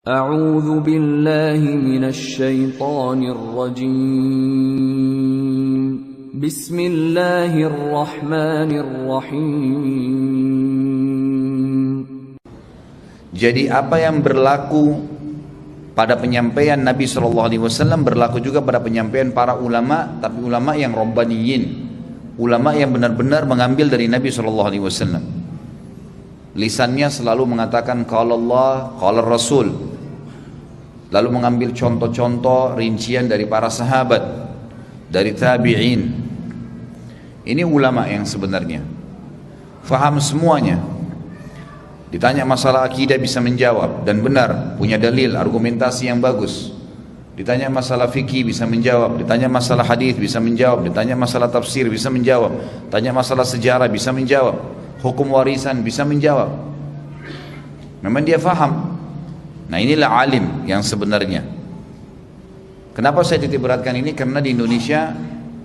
أعوذ بالله من الشيطان الرجيم بسم الله الرحمن الرحيم. Jadi apa yang berlaku pada penyampaian Nabi SAW berlaku juga pada penyampaian para ulama, tapi ulama yang rabbaniyin, ulama yang benar-benar mengambil dari Nabi SAW. Lisannya selalu mengatakan qala Allah, qala Rasul, lalu mengambil contoh-contoh rincian dari para sahabat, dari tabi'in. Ini ulama yang sebenarnya faham semuanya. Ditanya masalah akidah bisa menjawab dan benar, punya dalil, argumentasi yang bagus. Ditanya masalah fikih bisa menjawab, ditanya masalah hadis bisa menjawab, ditanya masalah tafsir bisa menjawab, tanya masalah sejarah bisa menjawab, hukum warisan bisa menjawab. Memang dia faham. Nah, inilah alim yang sebenarnya. Kenapa saya titik beratkan ini? Karena di Indonesia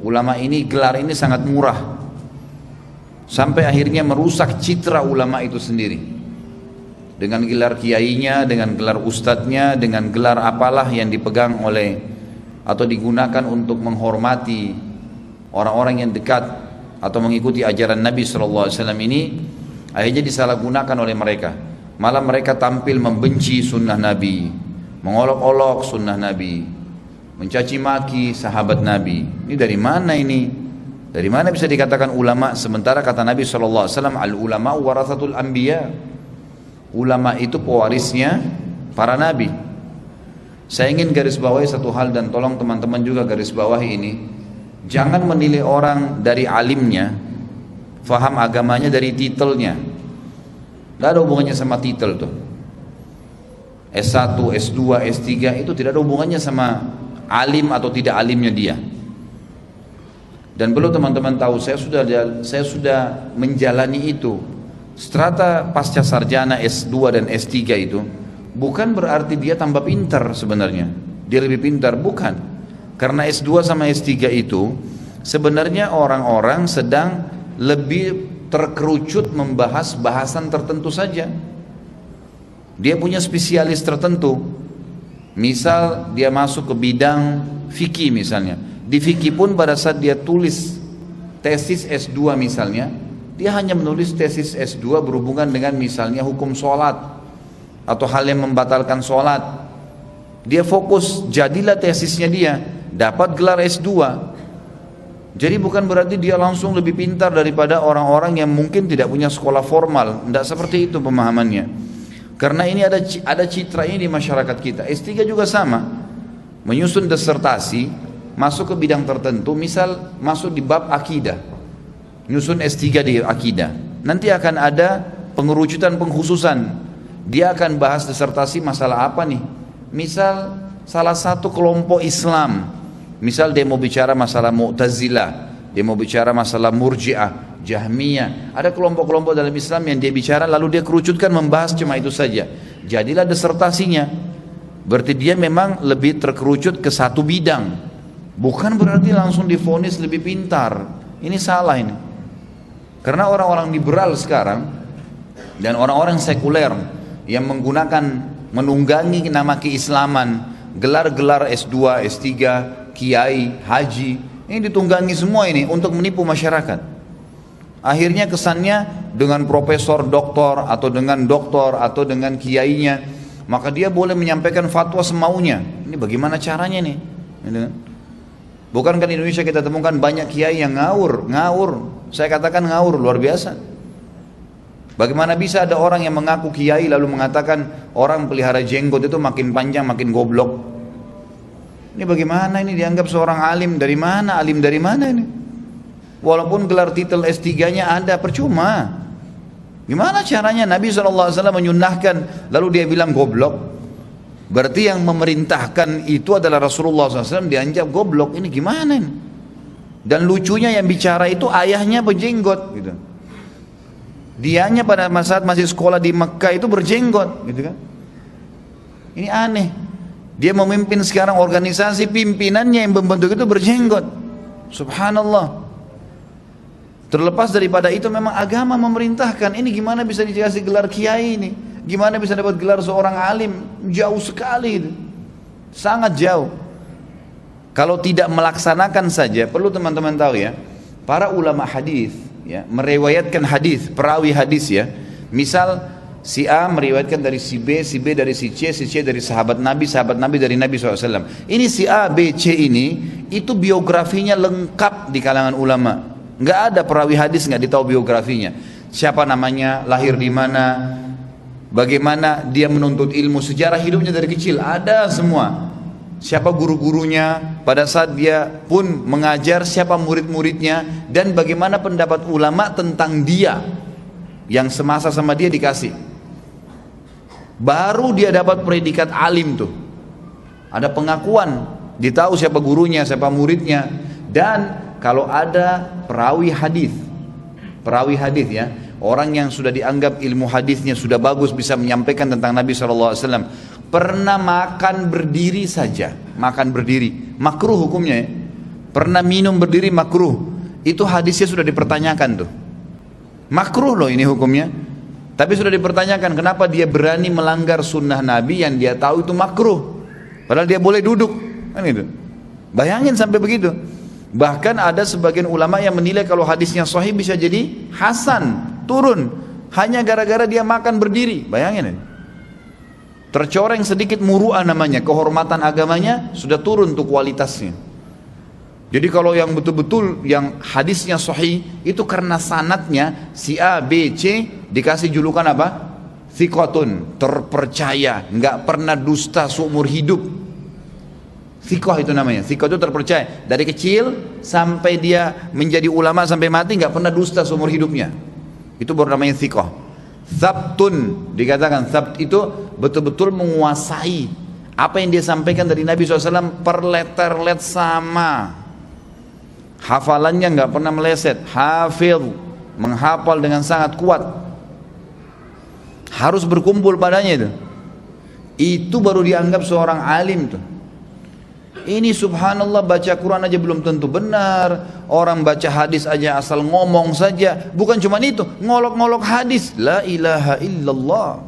ulama ini, gelar ini sangat murah, sampai akhirnya merusak citra ulama itu sendiri. Dengan gelar kiainya, dengan gelar ustadznya, dengan gelar apalah yang dipegang oleh atau digunakan untuk menghormati orang-orang yang dekat atau mengikuti ajaran Nabi SAW ini, akhirnya disalahgunakan oleh mereka. Malah mereka tampil membenci sunnah Nabi, mengolok-olok sunnah Nabi, mencaci maki sahabat Nabi. Ini dari mana ini? Dari mana bisa dikatakan ulama? Sementara kata Nabi SAW, al-ulama warathatul anbiya, ulama itu pewarisnya para nabi. Saya ingin garis bawahi satu hal, dan tolong teman-teman juga garis bawahi ini. Jangan menilai orang dari alimnya, faham agamanya dari titelnya. Tidak ada hubungannya sama titel tuh. S1, S2, S3 itu tidak ada hubungannya sama alim atau tidak alimnya dia. Dan perlu teman-teman tahu, saya sudah menjalani itu. Strata pasca sarjana S2 dan S3 itu bukan berarti dia tambah pintar sebenarnya. Dia lebih pintar, bukan. Karena S2 sama S3 itu sebenarnya orang-orang sedang lebih terkerucut membahas bahasan tertentu saja. Dia punya spesialis tertentu. Misal dia masuk ke bidang fikih misalnya. Di fikih pun pada saat dia tulis tesis S2 misalnya, dia hanya menulis tesis S2 berhubungan dengan misalnya hukum sholat atau hal yang membatalkan sholat. Dia fokus, jadilah tesisnya dia, dapat gelar S2. Jadi bukan berarti dia langsung lebih pintar daripada orang-orang yang mungkin tidak punya sekolah formal. Tidak seperti itu pemahamannya. Karena ini ada citra ini di masyarakat kita. S3 juga sama, menyusun disertasi, masuk ke bidang tertentu, misal masuk di bab akidah, nyusun S3 di akidah. Nanti akan ada pengerucutan pengkhususan. Dia akan bahas disertasi masalah apa nih? Misal salah satu kelompok Islam, misal dia mau bicara masalah Mu'tazilah, dia mau bicara masalah Murji'ah, Jahmiyah. Ada kelompok-kelompok dalam Islam yang dia bicara lalu dia kerucutkan membahas cuma itu saja. Jadilah disertasinya. Berarti dia memang lebih terkerucut ke satu bidang. Bukan berarti langsung divonis lebih pintar. Ini salah ini. Karena orang-orang liberal sekarang dan orang-orang sekuler yang menggunakan, menunggangi nama keislaman, gelar-gelar S2, S3, kiai, haji, ini ditunggangi semua ini untuk menipu masyarakat. Akhirnya kesannya dengan profesor, doktor, atau dengan doktor, atau dengan kiainya, maka dia boleh menyampaikan fatwa semaunya. Ini bagaimana caranya nih? Bukankah di Indonesia kita temukan banyak kiai yang ngawur? Saya katakan ngawur, luar biasa. Bagaimana bisa ada orang yang mengaku kiai lalu mengatakan orang pelihara jenggot itu makin panjang makin goblok? Ini bagaimana ini dianggap seorang alim? Dari mana? Alim dari mana ini? Walaupun gelar titel S3-nya ada, percuma. Gimana caranya Nabi SAW menyunahkan lalu dia bilang goblok? Berarti yang memerintahkan itu adalah Rasulullah SAW, dianggap goblok. Ini gimana ini? Dan lucunya yang bicara itu ayahnya berjenggot gitu. Dianya pada saat masih sekolah di Mekah itu berjenggot gitu kan. Ini aneh. Dia memimpin sekarang organisasi, pimpinannya yang membentuk itu berjenggot. Subhanallah. Terlepas daripada itu memang agama memerintahkan. Ini gimana bisa dikasih gelar kiai ini? Gimana bisa dapat gelar seorang alim? Jauh sekali itu. Sangat jauh. Kalau tidak melaksanakan saja, perlu teman-teman tahu ya, para ulama hadis ya, meriwayatkan hadis, perawi hadis ya. Misal si A meriwayatkan dari si B dari si C dari sahabat Nabi dari Nabi SAW. Ini si A, B, C ini, itu biografinya lengkap di kalangan ulama. Nggak ada perawi hadis nggak ditahu biografinya. Siapa namanya, lahir di mana, bagaimana dia menuntut ilmu, sejarah hidupnya dari kecil, ada semua. Siapa guru-gurunya, pada saat dia pun mengajar, siapa murid-muridnya, dan bagaimana pendapat ulama tentang dia yang semasa sama dia dikasih. Baru dia dapat predikat alim tuh. Ada pengakuan, ditahu siapa gurunya, siapa muridnya. Dan kalau ada perawi hadis ya, orang yang sudah dianggap ilmu hadisnya sudah bagus, bisa menyampaikan tentang Nabi SAW, pernah makan berdiri saja, makan berdiri, makruh hukumnya ya. Pernah minum berdiri makruh, itu hadisnya sudah dipertanyakan tuh. Makruh loh ini hukumnya. Tapi sudah dipertanyakan kenapa dia berani melanggar sunnah Nabi yang dia tahu itu makruh, padahal dia boleh duduk, kan itu. Bayangin sampai begitu. Bahkan ada sebagian ulama yang menilai kalau hadisnya sahih bisa jadi hasan, turun, hanya gara-gara dia makan berdiri. Bayangin ini. Tercoreng sedikit muru'ah namanya, kehormatan agamanya sudah turun tuh kualitasnya. Jadi kalau yang betul-betul yang hadisnya sahih itu karena sanadnya si A, B, C dikasih julukan apa? Thiqatun, terpercaya, nggak pernah dusta seumur hidup. Thiqah itu namanya. Thiqah itu terpercaya. Dari kecil sampai dia menjadi ulama sampai mati nggak pernah dusta seumur hidupnya. Itu baru namanya thiqah. Thabtun, dikatakan thabt itu betul-betul menguasai apa yang dia sampaikan dari Nabi SAW per letter sama. Hafalannya nggak pernah meleset, hafil, menghafal dengan sangat kuat. Harus berkumpul padanya itu. Itu baru dianggap seorang alim tuh. Ini subhanallah baca Quran aja belum tentu benar. Orang baca hadis aja asal ngomong saja. Bukan cuma itu, ngolok-ngolok hadis. La ilaha illallah.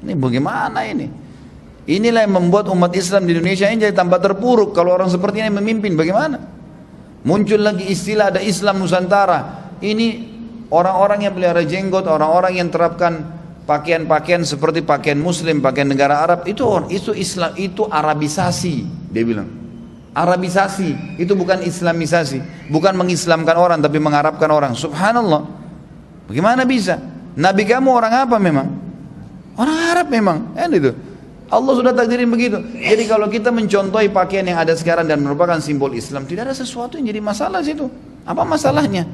Ini bagaimana ini? Inilah yang membuat umat Islam di Indonesia ini jadi tambah terpuruk. Kalau orang seperti ini memimpin, bagaimana? Muncul lagi istilah ada Islam Nusantara. Ini orang-orang yang pelihara jenggot, orang-orang yang terapkan pakaian-pakaian seperti pakaian Muslim, pakaian negara Arab, itu Islam, itu Arabisasi, dia bilang. Arabisasi, itu bukan Islamisasi, bukan mengislamkan orang tapi mengarabkan orang. Subhanallah. Bagaimana bisa? Nabi kamu orang apa memang? Orang Arab memang, kan itu. Allah sudah takdirin begitu. Jadi kalau kita mencontohi pakaian yang ada sekarang dan merupakan simbol Islam, tidak ada sesuatu yang jadi masalah situ. Apa masalahnya?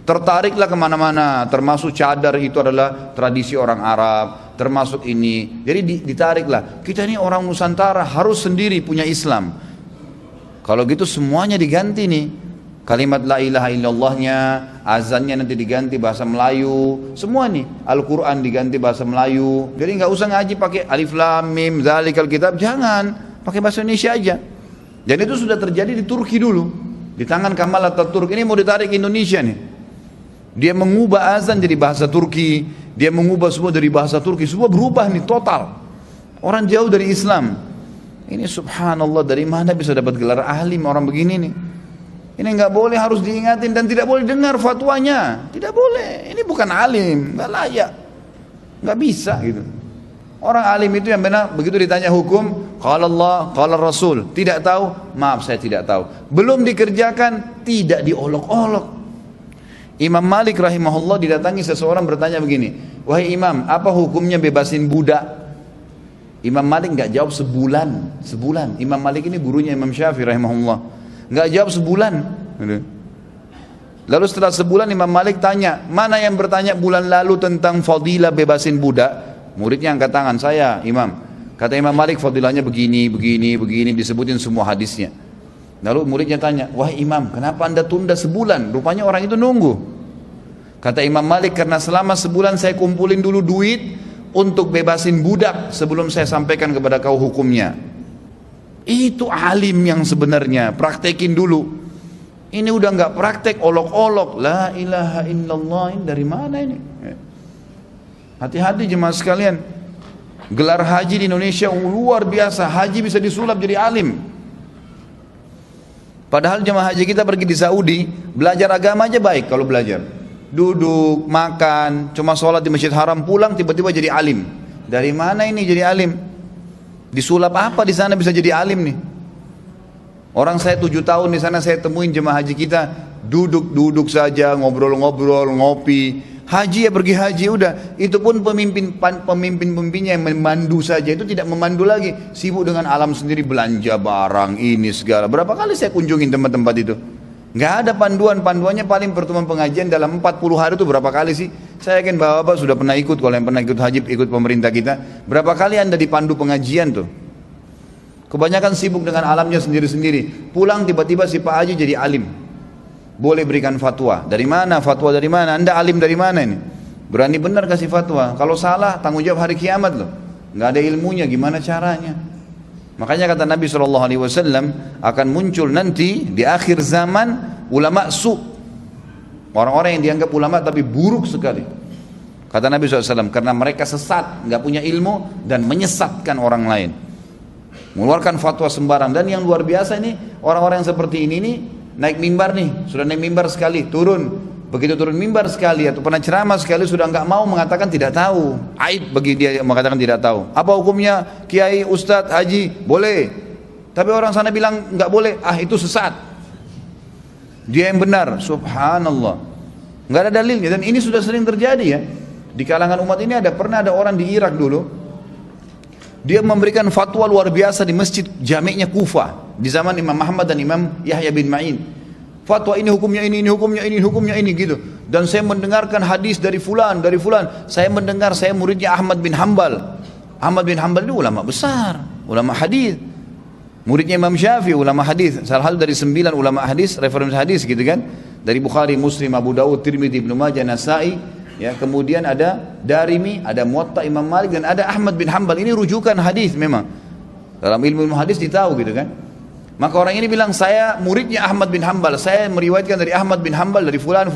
Tertariklah kemana-mana, termasuk cadar itu adalah tradisi orang Arab, termasuk ini. Jadi ditariklah. Kita ini orang Nusantara harus sendiri punya Islam. Kalau gitu semuanya diganti nih. Kalimat la ilaha illallahnya, azannya nanti diganti bahasa Melayu, semua nih. Al-Quran diganti bahasa Melayu. Jadi nggak usah ngaji pakai alif lam mim zalikal kitab, jangan pakai bahasa Indonesia aja. Dan itu sudah terjadi di Turki dulu, di tangan Kemal Atatürk. Ini mau ditarik ke Indonesia nih. Dia mengubah azan jadi bahasa Turki, dia mengubah semua dari bahasa Turki, semua berubah nih total. Orang jauh dari Islam. Ini subhanallah, dari mana bisa dapat gelar alim orang begini nih? Ini nggak boleh, harus diingatin dan tidak boleh dengar fatwanya. Tidak boleh. Ini bukan alim, nggak layak, nggak bisa gitu. Orang alim itu yang benar begitu ditanya hukum, qala Allah, qala Rasul, tidak tahu, maaf saya tidak tahu. Belum dikerjakan, tidak diolok-olok. Imam Malik rahimahullah didatangi seseorang bertanya begini, wahai Imam, apa hukumnya bebasin budak? Imam Malik nggak jawab sebulan. Imam Malik ini gurunya Imam Syafi'i rahimahullah. Nggak jawab sebulan. Lalu setelah sebulan Imam Malik tanya, mana yang bertanya bulan lalu tentang fadilah bebasin budak? Muridnya angkat tangan, saya Imam. Kata Imam Malik fadilahnya begini, disebutin semua hadisnya. Lalu muridnya tanya, wah Imam, kenapa anda tunda sebulan? Rupanya orang itu nunggu. Kata Imam Malik, karena selama sebulan saya kumpulin dulu duit untuk bebasin budak sebelum saya sampaikan kepada kau hukumnya. Itu alim yang sebenarnya, praktekin dulu. Ini udah nggak praktek, olok-olok. La ilaha illallah, ini dari mana ini? Hati-hati jemaah sekalian. Gelar haji di Indonesia luar biasa, haji bisa disulap jadi alim. Padahal jemaah haji kita pergi di Saudi, belajar agama aja baik kalau belajar. Duduk, makan, cuma sholat di Masjid Haram, pulang tiba-tiba jadi alim. Dari mana ini jadi alim? Disulap apa di sana bisa jadi alim nih? Orang saya 7 tahun di sana, saya temuin jemaah haji kita duduk saja, ngobrol-ngobrol, ngopi. Haji ya pergi haji udah. Itu pun pemimpinnya yang memandu saja, itu tidak memandu lagi, sibuk dengan alam sendiri, belanja barang ini segala. Berapa kali saya kunjungin tempat-tempat itu? Nggak ada panduannya paling pertemuan pengajian dalam 40 hari itu berapa kali sih? Saya yakin bapak-bapak sudah pernah ikut, kalau yang pernah ikut haji, ikut pemerintah kita. Berapa kali anda dipandu pengajian tuh? Kebanyakan sibuk dengan alamnya sendiri-sendiri. Pulang tiba-tiba si Pak Haji jadi alim. Boleh berikan fatwa. Dari mana? Fatwa dari mana? Anda alim dari mana ini? Berani benar kasih fatwa. Kalau salah tanggung jawab hari kiamat loh. Nggak ada ilmunya, gimana caranya? Makanya kata Nabi SAW, akan muncul nanti di akhir zaman ulama su, orang-orang yang dianggap ulama tapi buruk sekali. Kata Nabi SAW, karena mereka sesat, nggak punya ilmu dan menyesatkan orang lain, mengeluarkan fatwa sembarang. Dan yang luar biasa ini, orang-orang yang seperti ini nih, naik mimbar nih, sudah naik mimbar sekali, turun. Begitu turun mimbar sekali atau pernah ceramah sekali, sudah nggak mau mengatakan tidak tahu. Aib bagi dia mengatakan tidak tahu. Apa hukumnya kiai, ustadz, haji? Boleh. Tapi orang sana bilang nggak boleh. Ah, itu sesat. Dia yang benar. Subhanallah. Nggak ada dalilnya. Dan ini sudah sering terjadi ya. Di kalangan umat ini pernah ada orang di Irak dulu. Dia memberikan fatwa luar biasa di masjid jami'nya Kufah di zaman Imam Ahmad dan Imam Yahya bin Ma'in. Fatwa ini hukumnya ini hukumnya ini, hukumnya ini gitu. Dan saya mendengarkan hadis dari fulan, dari fulan. Saya mendengar, saya muridnya Ahmad bin Hanbal. Ahmad bin Hanbal itu ulama besar, ulama hadis. Muridnya Imam Syafi'i, ulama hadis. Salah satu dari 9 ulama hadis, referensi hadis gitu kan. Dari Bukhari, Muslim, Abu Dawud, Tirmidzi, Ibnu Majah, Nasa'i. Ya, kemudian ada Darimi, ada Muwatta Imam Malik, dan ada Ahmad bin Hanbal. Ini rujukan hadis memang. Dalam ilmu hadis ditahu gitu kan. Maka orang ini bilang, saya muridnya Ahmad bin Hanbal, saya meriwayatkan dari Ahmad bin Hanbal, dari fulan,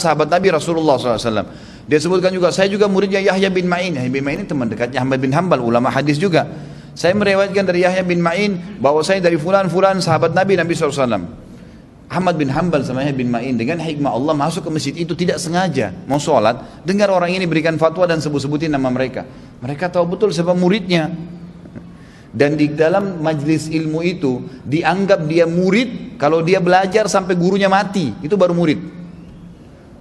sahabat Nabi Rasulullah SAW. Dia sebutkan juga, saya juga muridnya Yahya bin Ma'in. Yahya bin Ma'in teman dekatnya Ahmad bin Hanbal, ulama hadis juga. Saya meriwayatkan dari Yahya bin Ma'in, bahwa saya dari fulan, sahabat Nabi SAW. Ahmad bin Hanbal sama Yahya bin Ma'in dengan hikmah Allah masuk ke masjid itu tidak sengaja, mau sholat, dengar orang ini berikan fatwa dan sebut-sebutin nama mereka. Mereka tahu betul siapa muridnya. Dan di dalam majlis ilmu itu dianggap dia murid kalau dia belajar sampai gurunya mati, itu baru murid.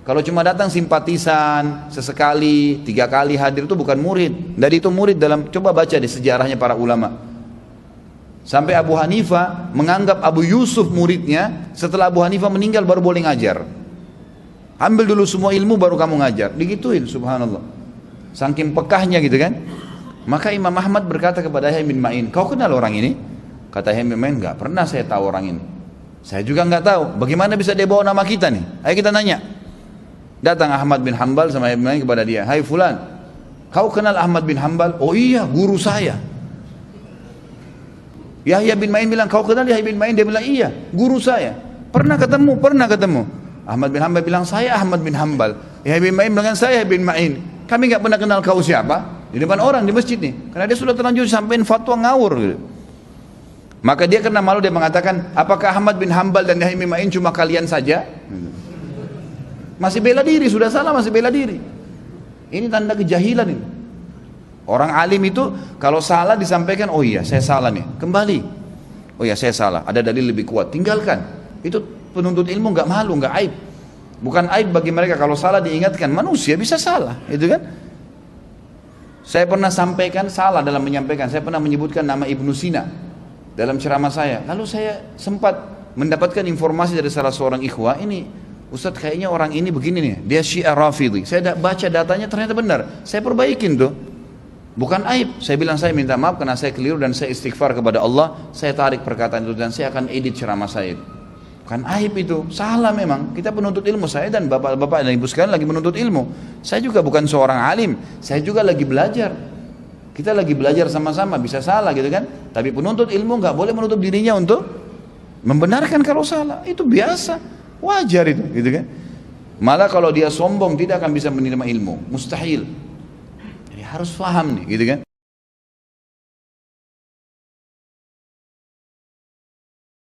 Kalau cuma datang simpatisan sesekali, 3 kali hadir itu bukan murid. Dari itu murid dalam, coba baca di sejarahnya para ulama. Sampai Abu Hanifah menganggap Abu Yusuf muridnya, setelah Abu Hanifah meninggal baru boleh ngajar. Ambil dulu semua ilmu baru kamu ngajar, digituin, subhanallah. Saking pekahnya gitu kan. Maka Imam Ahmad berkata kepada Yahya bin Ma'in, kau kenal orang ini? Kata Yahya bin Ma'in, enggak pernah saya tahu orang ini. Saya juga enggak tahu, bagaimana bisa dia bawa nama kita nih? Ayo kita nanya. Datang Ahmad bin Hanbal sama Yahya bin Ma'in kepada dia, hai fulan, kau kenal Ahmad bin Hanbal? Oh iya, guru saya. Yahya bin Ma'in bilang, kau kenal Yahya bin Ma'in? Dia bilang, iya, guru saya. Pernah ketemu. Ahmad bin Hanbal bilang, saya Ahmad bin Hanbal. Yahya bin Ma'in bilang, saya bin Ma'in. Kami enggak pernah kenal kau siapa. Di depan orang di masjid nih, karena dia sudah terlanjur sampein fatwa ngawur gitu. Maka dia karena malu dia mengatakan, apakah Ahmad bin Hanbal dan Yahya bin Ma'in cuma kalian saja? Masih bela diri, sudah salah masih bela diri. Ini tanda kejahilan ini. Orang alim itu kalau salah disampaikan, oh iya saya salah nih, kembali. Oh iya saya salah, ada dalil lebih kuat, tinggalkan. Itu penuntut ilmu nggak malu, nggak aib. Bukan aib bagi mereka kalau salah diingatkan, manusia bisa salah, itu kan? Saya pernah sampaikan salah dalam menyampaikan. Saya pernah menyebutkan nama Ibnu Sina dalam ceramah saya. Lalu saya sempat mendapatkan informasi dari salah seorang ikhwah, ini Ustadz kayaknya orang ini begini nih, dia Syiah Rafidhi. Saya baca datanya ternyata benar. Saya perbaikin tuh. Bukan aib. Saya bilang saya minta maaf karena saya keliru dan saya istighfar kepada Allah. Saya tarik perkataan itu dan saya akan edit ceramah saya. Bukan aib itu, salah memang. Kita penuntut ilmu, saya dan bapak-bapak dan ibu sekalian lagi menuntut ilmu. Saya juga bukan seorang alim, saya juga lagi belajar. Kita lagi belajar sama-sama, bisa salah gitu kan. Tapi penuntut ilmu nggak boleh menutup dirinya untuk membenarkan kalau salah. Itu biasa, wajar itu gitu kan. Malah kalau dia sombong tidak akan bisa menerima ilmu, mustahil. Jadi harus paham nih gitu kan.